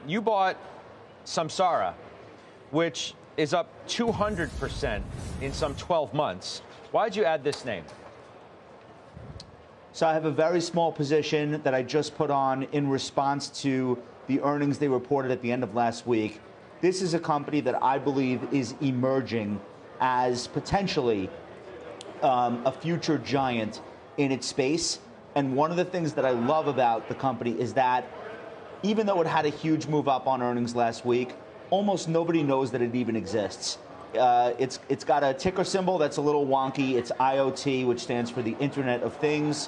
You bought Samsara, which is up 200% in some 12 months. Why'd you add this name? So I have a very small position that I just put on in response to the earnings they reported at the end of last week. This is a company that I believe is emerging as potentially a future giant in its space. And one of the things that I love about the company is that even though it had a huge move up on earnings last week, almost nobody knows that it even exists. It's got a ticker symbol that's a little wonky. It's IoT, which stands for the Internet of Things,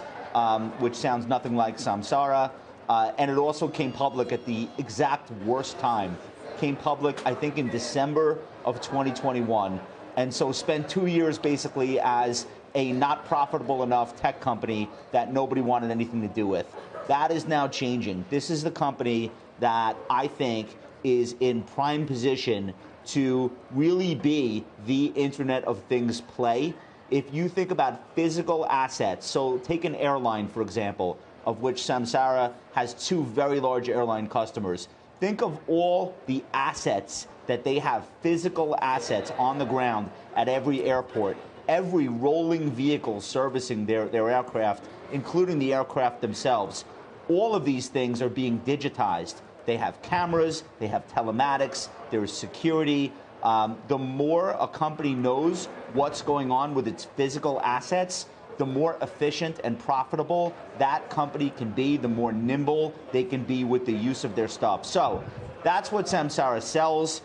which sounds nothing like Samsara. And it also came public at the exact worst time. Came public, I think, in December of 2021. And so spent 2 years basically as a not profitable enough tech company that nobody wanted anything to do with. That is now changing. This is the company that I think is in prime position to really be the Internet of Things play. If you think about physical assets, so take an airline, for example, of which Samsara has 2 very large airline customers. Think of all the assets that they have, physical assets on the ground at every airport, every rolling vehicle servicing their aircraft, including the aircraft themselves. All of these things are being digitized. They have cameras, they have telematics, there is security. The more a company knows what's going on with its physical assets, the more efficient and profitable that company can be, the more nimble they can be with the use of their stuff. So that's what Samsara sells.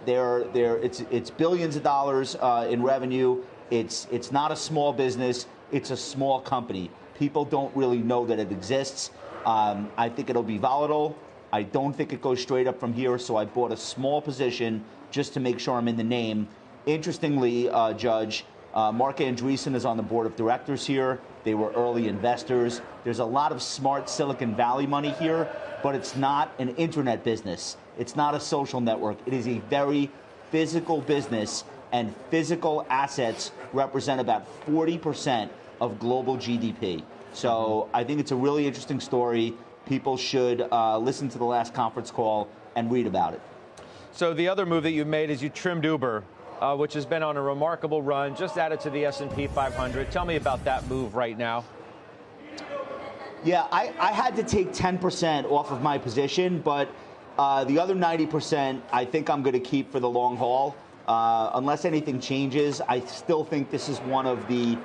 It's billions of dollars in revenue. It's not a small business. It's a small company. People don't really know that it exists. I think it'll be volatile. I don't think it goes straight up from here, so I bought a small position just to make sure I'm in the name. Interestingly, Judge, Mark Andreessen is on the board of directors here. They were early investors. There's a lot of smart Silicon Valley money here, but it's not an internet business. It's not a social network. It is a very physical business, and physical assets represent about 40% of global GDP. So I think it's a really interesting story. People should listen to the last conference call and read about it. So the other move that you made is you trimmed Uber, which has been on a remarkable run, just added to the S&P 500. Tell me about that move right now. Yeah, I had to take 10% off of my position, but the other 90% I think I'm going to keep for the long haul. Unless anything changes, I still think this is one of the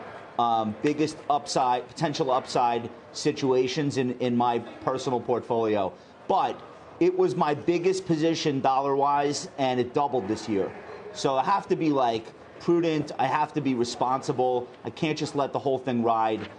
biggest potential upside situations in my personal portfolio. But it was my biggest position dollar-wise, and it doubled this year. So I have to be prudent. I have to be responsible. I can't just let the whole thing ride.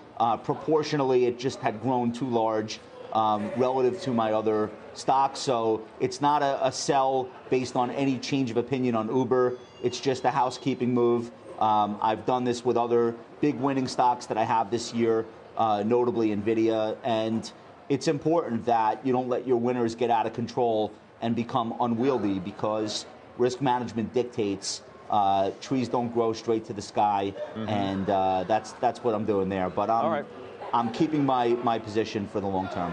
Proportionally, it just had grown too large relative to my other stocks. So it's not a sell based on any change of opinion on Uber. It's just a housekeeping move. I've done this with other big winning stocks that I have this year, notably NVIDIA. And it's important that you don't let your winners get out of control and become unwieldy, because risk management dictates trees don't grow straight to the sky. And that's what I'm doing there. But I'm keeping my position for the long term.